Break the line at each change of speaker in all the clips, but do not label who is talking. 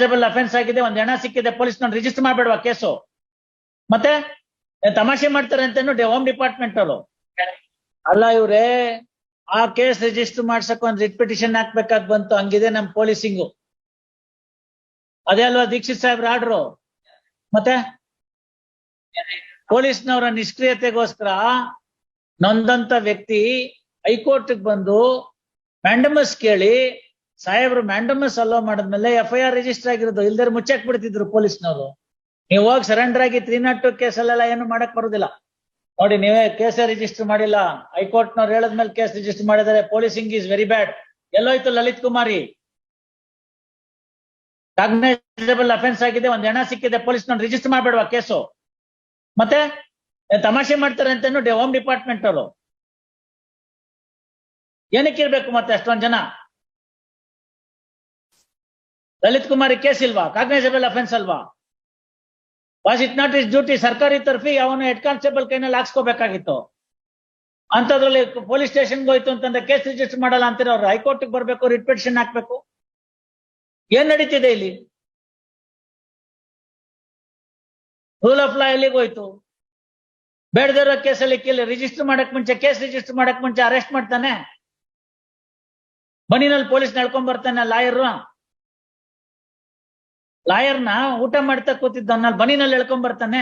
Cognisable offence ಆಗಿದೆ, ಒಂದ್ ಹೆಣ ಸಿಕ್ಕಿದೆ, ಪೊಲೀಸ್ ನೋಡಿ ರಿಜಿಸ್ಟರ್ ಮಾಡ್ಬೇಡವಾ ಕೇಸು? ಮತ್ತೆ ತಮಾಷೆ ಮಾಡ್ತಾರೆ ಅಂತ ಹೋಮ್ ಡಿಪಾರ್ಟ್ಮೆಂಟ್ ಅವರು. ಅಲ್ಲ ಇವ್ರೆ, ಆ ಕೇಸ್ ರಿಜಿಸ್ಟರ್ ಮಾಡ್ಸಕ್ ಒಂದ್ ರಿಟ್ ಪಿಟಿಷನ್ ಹಾಕ್ಬೇಕಾದ್ ಬಂತು. ಹಂಗಿದೆ ನಮ್ ಪೊಲೀಸಿಂಗು. ಅದೇ ಅಲ್ವಾ ದೀಕ್ಷಿತ್ ಸಾಹೇಬ್ರ ಆರ್ಡ್ರು? ಮತ್ತೆ ಪೊಲೀಸ್ನವರ ನಿಷ್ಕ್ರಿಯತೆಗೋಸ್ಕರ ನೊಂದಂತ ವ್ಯಕ್ತಿ ಹೈಕೋರ್ಟ್ ಬಂದು ಮ್ಯಾಂಡಮಸ್ ಕೇಳಿ ಸಾಹೇಬ್ರು ಮ್ಯಾಂಡಮಸ್ ಅಲೋ ಮಾಡಿದ್ಮೇಲೆ FIR ರಿಜಿಸ್ಟರ್ ಆಗಿರೋದು. ಇಲ್ದೇ ಮುಚ್ಚಾಕ್ ಬಿಡ್ತಿದ್ರು ಪೊಲೀಸ್ನವರು. ನೀವು ಹೋಗಿ ಸರೆಂಡರ್ ಆಗಿ 302 ಕೇಸಲ್ಲೆಲ್ಲ ಏನು ಮಾಡಕ್ ಬರುದಿಲ್ಲ. ನೋಡಿ, ನೀವೇ ಕೇಸೇ ರಿಜಿಸ್ಟರ್ ಮಾಡಿಲ್ಲ, ಹೈಕೋರ್ಟ್ ನವ್ರು ಹೇಳದ್ಮೇಲೆ ಕೇಸ್ ರಿಜಿಸ್ಟರ್ ಮಾಡಿದ್ದಾರೆ. Policing is very bad. ಎಲ್ಲೋಯ್ತು ಲಲಿತ್ ಕುಮಾರಿ? ಕಾಗ್ನೈಸಬಲ್ ಅಫೆನ್ಸ್ ಆಗಿದೆ, ಒಂದ್ ಹೆಣ ಸಿಕ್ಕಿದೆ, ಪೊಲೀಸ್ ನೋಡಿ ರಿಜಿಸ್ಟರ್ ಮಾಡ್ಬೇಡವಾ ಕೇಸು? ಮತ್ತೆ ತಮಾಷೆ ಮಾಡ್ತಾರೆ ಅಂತ ಹೋಮ್ ಡಿಪಾರ್ಟ್ಮೆಂಟ್ ಅವರು. ಏನಕ್ಕೆ ಇರ್ಬೇಕು ಮತ್ತೆ ಅಷ್ಟೊಂದ್ ಜನ? ಲಲಿತ್ ಕುಮಾರಿ ಕೇಸ್ ಇಲ್ವಾ? ಕಾಗ್ನೈಸಬಲ್ ಅಫೆನ್ಸ್ ಅಲ್ವಾ? Was it not is duty? ಸರ್ಕಾರಿ ತರ್ಫಿ ಅವನು ಹೆಡ್ ಕಾನ್ಸ್ಟೇಬಲ್ ಕೈನಲ್ಲಿ ಹಾಕ್ಸ್ಕೋಬೇಕಾಗಿತ್ತು. ಅಂತದ್ರಲ್ಲಿ ಪೊಲೀಸ್ ಸ್ಟೇಷನ್ಗೆ ಹೋಯ್ತು ಅಂತಂದ್ರೆ ಕೇಸ್ ರಿಜಿಸ್ಟರ್ ಮಾಡಲ್ಲ ಅಂತೀರ ಅವ್ರು. ಹೈಕೋರ್ಟ್ ಬರ್ಬೇಕು, ರಿಟ್ ಪಿಟಿಷನ್ ಹಾಕ್ಬೇಕು. ಏನ್ ನಡೀತಿದೆ ಇಲ್ಲಿ? ರೂಲ್ ಆಫ್ ಲಾ ಎಲ್ಲಿಗೆ ಹೋಯ್ತು? ಬೇಡದಿರೋ ಕೇಸಲ್ಲಿ ರಿಜಿಸ್ಟರ್ ಮಾಡಕ್ ಮುಂಚೆ, ಕೇಸ್ ರಿಜಿಸ್ಟರ್ ಮಾಡಕ್ ಮುಂಚೆ ಅರೆಸ್ಟ್ ಮಾಡ್ತಾನೆ. ಬನ್ನಿನಲ್ಲಿ ಪೊಲೀಸ್ ನಡ್ಕೊಂಡ್ ಬರ್ತಾನೆ ಲಾಯರ್ನ ಊಟ ಮಾಡ್ತಾ ಕೂತಿದ್ದ ಬನ್ನಿನಲ್ಲಿ ಎಳ್ಕೊಂಡ್ ಬರ್ತಾನೆ.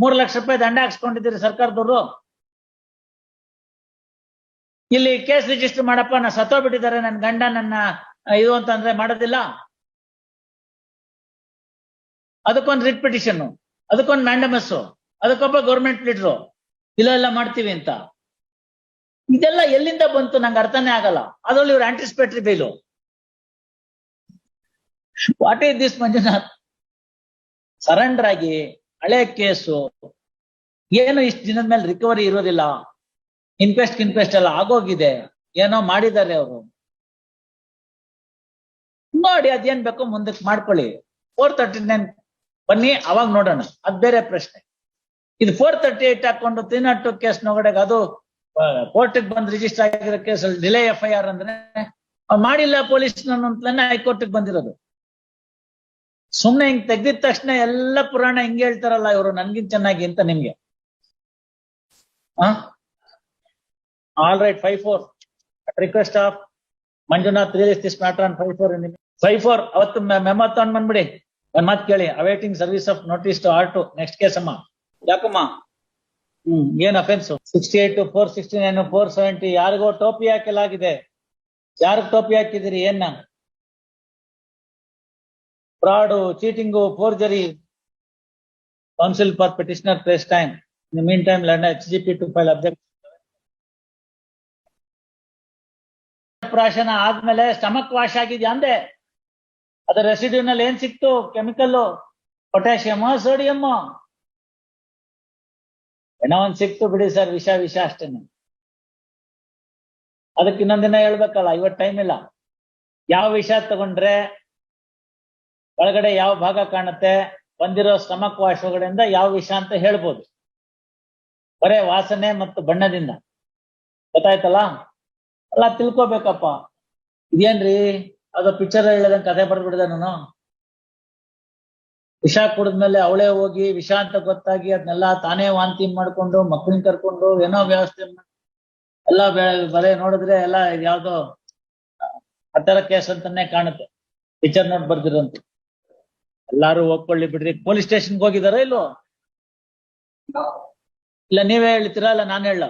3 ಲಕ್ಷ ರೂಪಾಯಿ ದಂಡ ಹಾಕ್ಸ್ಕೊಂಡಿದ್ದೀರಿ ಸರ್ಕಾರದವರು. ಇಲ್ಲಿ ಕೇಸ್ ರಿಜಿಸ್ಟರ್ ಮಾಡಪ್ಪ, ನಾ ಸತ್ತೋಗ್ಬಿಟ್ಟಿದ್ದಾರೆ ನನ್ನ ಗಂಡ, ನನ್ನ ಇದು ಅಂತಂದ್ರೆ ಮಾಡೋದಿಲ್ಲ. ಅದಕ್ಕೊಂದು ರಿಟ್ ಪಿಟಿಷನ್, ಅದಕ್ಕೊಂದು ಮ್ಯಾಂಡಮಸ್, ಅದಕ್ಕೊಬ್ಬ ಗೌರ್ಮೆಂಟ್ ಲೀಡ್ರು ಇಲ್ಲ ಮಾಡ್ತೀವಿ ಅಂತ. ಇದೆಲ್ಲ ಎಲ್ಲಿಂದ ಬಂತು ನಂಗೆ ಅರ್ಥನೇ ಆಗಲ್ಲ. ಅದ್ರಲ್ಲಿ ಇವ್ರು anticipatory bail. What is this Manjunath? Surrender ಆಗಿ ಹಳೆ ಕೇಸು ಏನು ಇಷ್ಟು ದಿನದ ಮೇಲೆ ರಿಕವರಿ ಇರೋದಿಲ್ಲ. ಇನ್ಕ್ವೆಸ್ಟ್ ಎಲ್ಲ ಆಗೋಗಿದೆ. ಏನೋ ಮಾಡಿದ್ದಾರೆ ಅವರು. ನೋಡಿ, ಅದೇನ್ ಬೇಕೋ ಮುಂದಕ್ಕೆ ಮಾಡ್ಕೊಳ್ಳಿ. 439 ಬನ್ನಿ, ಅವಾಗ ನೋಡೋಣ, ಅದ್ ಬೇರೆ ಪ್ರಶ್ನೆ. ಇದು 438 ಹಾಕೊಂಡು 302 ಕೇಸ್ ನೊಗಡೆಗೆ ಅದು ಕೋರ್ಟ್ಗೆ ಬಂದ್ ರಿಜಿಸ್ಟರ್ ಆಗಿರೋ ಕೇಸ್ ಡಿಲೇ FIR ಅಂದ್ರೆ ಮಾಡಿಲ್ಲ ಪೊಲೀಸ್ ಅಂತಲೇ ಹೈಕೋರ್ಟ್ಗೆ ಬಂದಿರೋದು. ಸುಮ್ನೆ ಹಿಂಗ್ ತೆಗ್ದಿದ ತಕ್ಷಣ ಎಲ್ಲ ಪುರಾಣ ಹಿಂಗೆ ಹೇಳ್ತಾರಲ್ಲ ಇವರು, ನನ್ಗಿಂತ ಚೆನ್ನಾಗಿ ಅಂತ ನಿಮ್ಗೆ. All right, 5-4 at request of Manjunath release this matter on 5-4 ಅವತ್ತು ಮೆಮೊ ತಗೊಂಡ್ ಬಂದ್ಬಿಡಿ. ಒಂದ್ ಮಾತ್ ಕೇಳಿ, awaiting service of notice to R2. Next case ಅಮ್ಮ. ಯಾಕಮ್ಮ? ಏನ್ ಅಫೆನ್ಸ್? 68, 469, 470 ಯಾರಿಗೋ ಟೋಪಿ ಹಾಕಲಾಗಿದೆ. ಯಾರಿಗ ಟೋಪಿ ಹಾಕಿದಿರಿ? ಏನ? Fraud, cheating, forgery. Counsel for petitioner place time. In the meantime learn HGP to file objection. ಪ್ರಾಶನ ಆದ್ಮೇಲೆ ಸ್ಟಮಕ್ ವಾಶ್ ಆಗಿದ್ಯಾ ಅಂದೆ. ಅದರ ರೆಸಿಡ್ಯೂನಲ್ಲಿ ಏನ್ ಸಿಕ್ತು? ಕೆಮಿಕಲ್, ಪೊಟ್ಯಾಷಿಯಮ್, ಸೋಡಿಯಂ, ಏನೋ ಒಂದ್ ಸಿಕ್ತು ಬಿಡಿ ಸರ್. ವಿಷ ಅಷ್ಟೇನೆ. ಅದಕ್ಕೆ ಇನ್ನೊಂದಿನ ಹೇಳ್ಬೇಕಲ್ಲ, ಇವತ್ತು ಟೈಮ್ ಇಲ್ಲ. ಯಾವ ವಿಷ ತಗೊಂಡ್ರೆ ಒಳಗಡೆ ಯಾವ ಭಾಗ ಕಾಣುತ್ತೆ, ಬಂದಿರೋ ಸ್ಟಮಕ್ ವಾಶ್ ಒಳಗಡೆಯಿಂದ ಯಾವ ವಿಷ ಅಂತ ಹೇಳ್ಬೋದು. ಬರೇ ವಾಸನೆ ಮತ್ತು ಬಣ್ಣದಿಂದ ಗೊತ್ತಾಯ್ತಲ್ಲ. ಅಲ್ಲ ತಿಳ್ಕೊಬೇಕಪ್ಪ. ಇದೇನ್ರಿ ಅದು ಪಿಕ್ಚರ್ ಹೇಳದಂಗೆ ಕಥೆ ಬರ್ಬಿಡ್ದೆ ನಾನು. ವಿಷ ಕುಡಿದ್ಮೇಲೆ ಅವಳೇ ಹೋಗಿ ವಿಷ ಅಂತ ಗೊತ್ತಾಗಿ ಅದನ್ನೆಲ್ಲ ತಾನೇ ವಾಂತಿ ಮಾಡ್ಕೊಂಡು ಮಕ್ಕಳನ್ನ ಕರ್ಕೊಂಡು ಏನೋ ವ್ಯವಸ್ಥೆ ಎಲ್ಲ ಬರೇ ನೋಡಿದ್ರೆ ಎಲ್ಲ ಯಾವ್ದೋ ಆತರ ಕೇಸ್ ಅಂತಾನೆ ಕಾಣುತ್ತೆ. ಪಿಕ್ಚರ್ ನೋಡ್ ಬರ್ದಿರಂತ. ಎಲ್ಲಾರು ಹೋಗ್ಕೊಳ್ಳಿ ಬಿಡ್ರಿ. ಪೊಲೀಸ್ ಸ್ಟೇಷನ್ಗೆ ಹೋಗಿದಾರ ಇಲ್ವೋ? ಇಲ್ಲ ನೀವೇ ಹೇಳ್ತೀರಾ? ಇಲ್ಲ ನಾನು ಹೇಳ?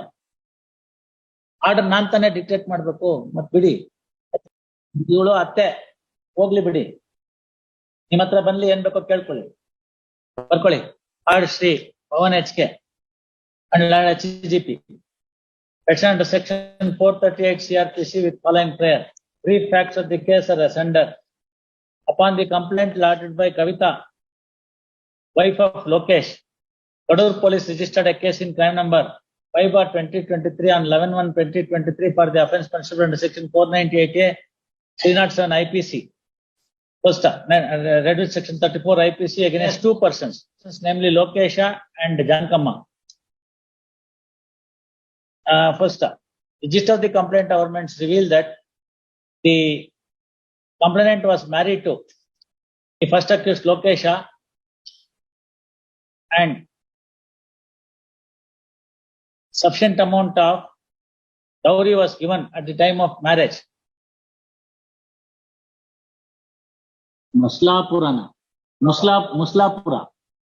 ಆರ್ಡರ್ ನಾನ್ ತಾನೇ ಡಿಕ್ಟೇಟ್ ಮಾಡ್ಬೇಕು. ಮತ್ ಬಿಡಿ, ಇವಳು ಅತ್ತೆ ಹೋಗ್ಲಿ ಬಿಡಿ. ನಿಮ್ಮ ಹತ್ರ ಬಂದ್ಲಿ ಏನ್ ಬೇಕೋ ಕೇಳ್ಕೊಳ್ಳಿ, ಬರ್ಕೊಳ್ಳಿ. Order Shri Pavan HK and HGP. Section 438 CRPC with following prayer. Brief facts of the case are as under. Upon the complaint lodged by Kavita, wife of Lokesh, Kadur police registered a case in crime number 5/2023 on 11/1/2023 for the offence punishable under section 498A 307 IPC. First, reduced section 34 IPC against 2 persons, namely Lokesha and Jankamma. First, the gist of the complaint governments revealed that the complainant was married to The first accused Lokesha and sufficient amount of dowry was given at the time of marriage.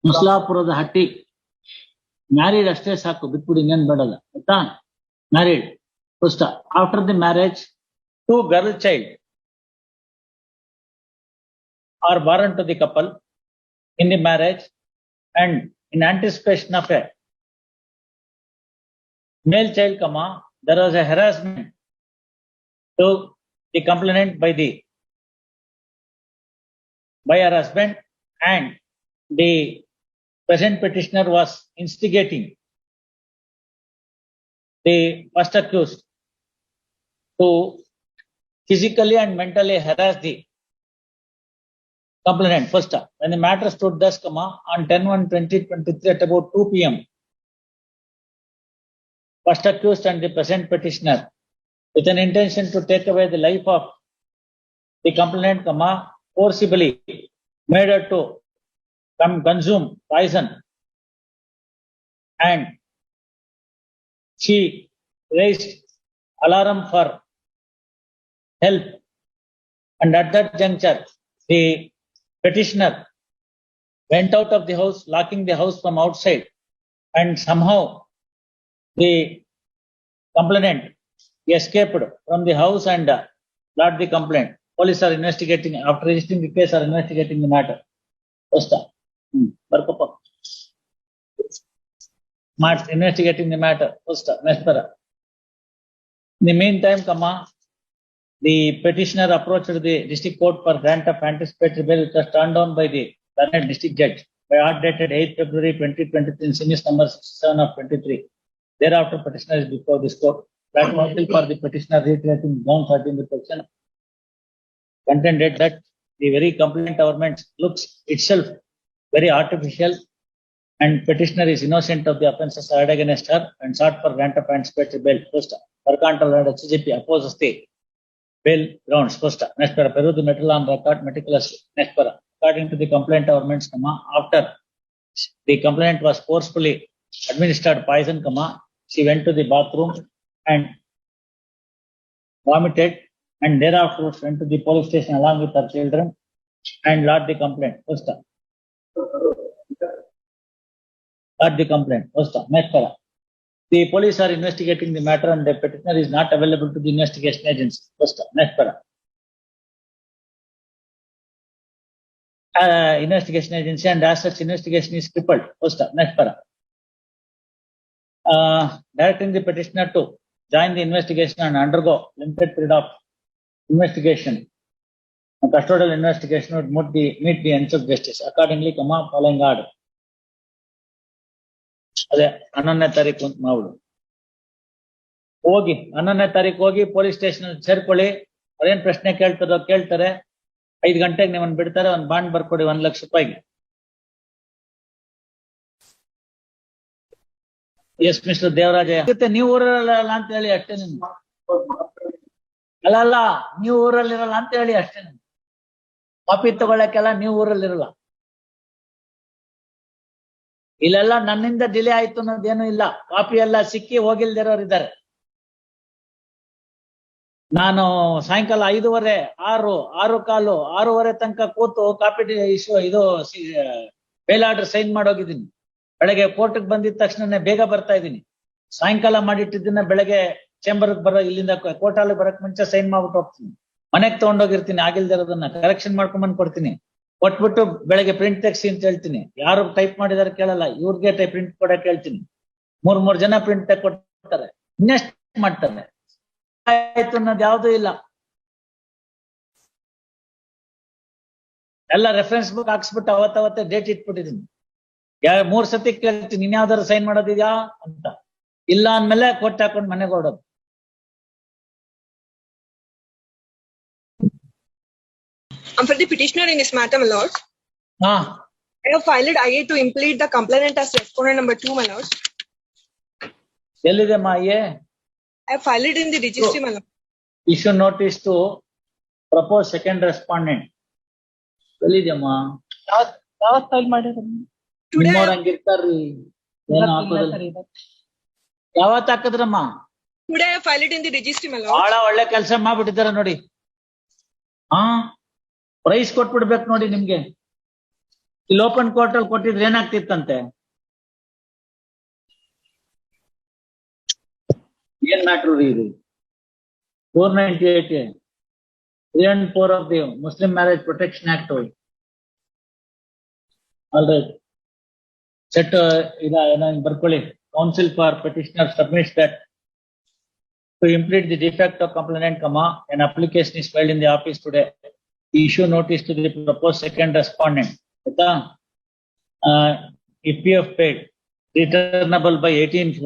ಮುಸ್ಲಾಪುರದ ಹಟ್ಟಿ married ಅಷ್ಟೇ ಸಾಕು, ಬಿಟ್ಬಿಡಿ ಇನ್ನೇನ್ ಬೇಡಲ್ಲ ಆಯ್ತಾ. Married first. After the marriage 2 girl child are born to the couple in the marriage, and in anticipation of a male child, there was a harassment to the complainant by her husband, and the present petitioner was instigating the first accused to physically and mentally harass the complainant. First, when the matter stood thus, on 10/1/2023 at about 2 p.m, first accused and the present petitioner, with an intention to take away the life of the complainant, forcibly made her to consume poison, and she raised alarm for help, and at that juncture the petitioner went out of the house, locking the house from outside, and somehow the complainant escaped from the house and lodged the complaint. Police are investigating. After registering the case, are investigating the matter. First, investigating the matter. First, next para. In the meantime, the petitioner approached the district court for grant of anticipatory bail, which was turned down by the Learned district judge by order dated 8 February 2023 in series number 67 of 23. Thereafter, petitioner is before this court. That counsel for the petitioner reiterating ground 13 the petition contended that the very complaint government looks itself very artificial, and petitioner is innocent of the offences heard against her, and sought for grant of anticipatory bail. First, Parkantal and CJP opposes the bail grounds. First, next para, Peru the metal on record meticulously. Next para, according to the complaint government's, after the complainant was forcefully administered poison, she went to the bathroom and vomited, and thereafter went to the police station along with her children and lodged the complaint. First, lodged the complaint. First, next para, the police are investigating the matter, and the petitioner is not available to the investigation agency. First, next para, investigation agency, and as such investigation is crippled. First, next para, directing the petitioner to join the investigation and undergo limited period of investigation. A custodial investigation would meet the ends of justice. Accordingly, following order. ಅದೇ 11ನೇ ತಾರೀಕು ಅಂತ ಮಾಡ್ಬಿಡು. ಹೋಗಿ 11ನೇ ತಾರೀಕು ಹೋಗಿ police station ಸೇರ್ಕೊಳ್ಳಿ. ಅವ್ರೇನ್ ಪ್ರಶ್ನೆ ಕೇಳ್ತಾರೋ ಕೇಳ್ತಾರೆ. 5 ಗಂಟೆಗೆ ನಿಮ್ಮನ್ನ ಬಿಡ್ತಾರೆ. ಒಂದ್ ಬಾಂಡ್ ಬರ್ಕೊಡಿ 1 ಲಕ್ಷ ರೂಪಾಯಿಗೆ. ಎಸ್ ಮಿಸ್ಟರ್ ದೇವರಾಜ, ನೀವು ಊರಲ್ಲ ಅಂತ ಹೇಳಿ ಅಷ್ಟೇ. ನಿಮ್ಗೆ ಅಲ್ಲ ನೀವು ಊರಲ್ಲಿರಲ್ಲ ಅಂತ ಹೇಳಿ ಅಷ್ಟೇ. ಕಾಪಿ ತಗೊಳಕ್ಕೆಲ್ಲ ನೀವು ಊರಲ್ಲಿರಲ್ಲ. ಇಲ್ಲೆಲ್ಲ ನನ್ನಿಂದ ಡಿಲೇ ಆಯ್ತು ಅನ್ನೋದೇನು ಇಲ್ಲ. ಕಾಪಿ ಎಲ್ಲ ಸಿಕ್ಕಿ ಹೋಗಿಲ್ದಿರೋರು ಇದ್ದಾರೆ. ನಾನು ಸಾಯಂಕಾಲ 5:30, 6, 6:15, 6:30 ತನಕ ಕೂತು ಕಾಪಿ ಇದು ಬೇಲ್ ಆರ್ಡರ್ ಸೈನ್ ಮಾಡೋಗಿದ್ದೀನಿ. ಬೆಳಗ್ಗೆ ಕೋರ್ಟ್ಗೆ ಬಂದಿದ ತಕ್ಷಣ ಬೇಗ ಬರ್ತಾ ಇದ್ದೀನಿ. ಸಾಯಂಕಾಲ ಮಾಡಿಟ್ಟಿದ್ದನ್ನ ಬೆಳಗ್ಗೆ ಚೇಂಬರ್ಗೆ ಇಲ್ಲಿಂದ ಕೋರ್ಟ್ ಅಲ್ಲಿ ಬರಕ್ ಮುಂಚೆ ಸೈನ್ ಮಾಡ್ಬಿಟ್ಟು ಹೋಗ್ತೀನಿ. ಮನೆಗ್ ತಗೊಂಡೋಗಿರ್ತೀನಿ. ಆಗಿಲ್ದಿರೋದನ್ನ ಕರೆಕ್ಷನ್ ಮಾಡ್ಕೊಂಡ್ ಕೊಡ್ತೀನಿ. ಕೊಟ್ಬಿಟ್ಟು ಬೆಳಗ್ಗೆ ಪ್ರಿಂಟ್ ತೆಗ್ಸಿ ಅಂತ ಹೇಳ್ತೀನಿ. ಯಾರು ಟೈಪ್ ಮಾಡಿದಾರೆ ಕೇಳಲ್ಲ, ಇವ್ರಿಗೆ ಪ್ರಿಂಟ್ ಕೊಡಕ್ ಹೇಳ್ತೀನಿ. 3 ಜನ ಪ್ರಿಂಟ್ ಕೊಡ್ತಾರೆ. ಇನ್ನೆಸ್ಟ್ ಮಾಡ್ತಾರೆ. ಆಯ್ತು ಅನ್ನೋದು ಯಾವ್ದೂ ಇಲ್ಲ. ಎಲ್ಲ ರೆಫರೆನ್ಸ್ ಬುಕ್ ಹಾಕ್ಸ್ಬಿಟ್ಟು ಅವತ್ತೇ ಡೇಟ್ ಇಟ್ಬಿಟ್ಟಿದೀನಿ. 3 ಸತಿ ಕೇಳ್ತೀನಿ, ಇನ್ಯಾವ್ದಾರು ಸೈನ್ ಮಾಡೋದಿದ್ಯಾ ಅಂತ. ಇಲ್ಲ ಅಂದ್ಮೇಲೆ ಕೊಟ್ಟು ಹಾಕೊಂಡು ಮನೆಗೆ ಹೊರಡೋದು.
For the petitioner in this matter, my lord, I have filed IA to implead the complainant as respondent number 2, my lord.
ಎಲ್ಲಿದೆ IA?
I have filed it in the registry, my lord.
Issue notice to propose second respondent. ಎಲ್ಲಿದ್ಯಮ್ಮ?
ಯಾವತ್ file ಮಾಡಿರೋದು?
Today,
ನಿಮ್ಮವ್ರ ಹಂಗಿರ್ತಾರ್ರಿ. ಏನೋ ಹಾಕೋದಿಲ್ಲ.
Sir ಇವತ್ತು.
ಯಾವತ್ ಹಾಕದ್ರಮ್ಮ?
today I filed it in the registry, my lord.
ಬಹಳ ಒಳ್ಳೆ ಕೆಲಸ ಮಾಡ್ಬಿಟ್ಟಿದಾರ ನೋಡಿ. ಹಾ, ಪ್ರೈಸ್ ಕೊಟ್ಬಿಡ್ಬೇಕು ನೋಡಿ ನಿಮ್ಗೆ. ಇಲ್ಲಿ ಓಪನ್ ಕೋರ್ಟ್ ಅಲ್ಲಿ ಕೊಟ್ಟಿದ್ರೆ ಏನಾಗ್ತಿತ್ತಂತೆ? ಏನ್ ಮ್ಯಾಟ್ರು ರೀ ಇದು? 498 3 and 4 of the Muslim Marriage Protection Act. All right. Set ಬರ್ಕೊಳ್ಳಿ. Counsel for petitioner submits that to implement the defect of complainant, an application is filed in the office today. Issue notice to the proposed second respondent. If PF paid, returnable by 18th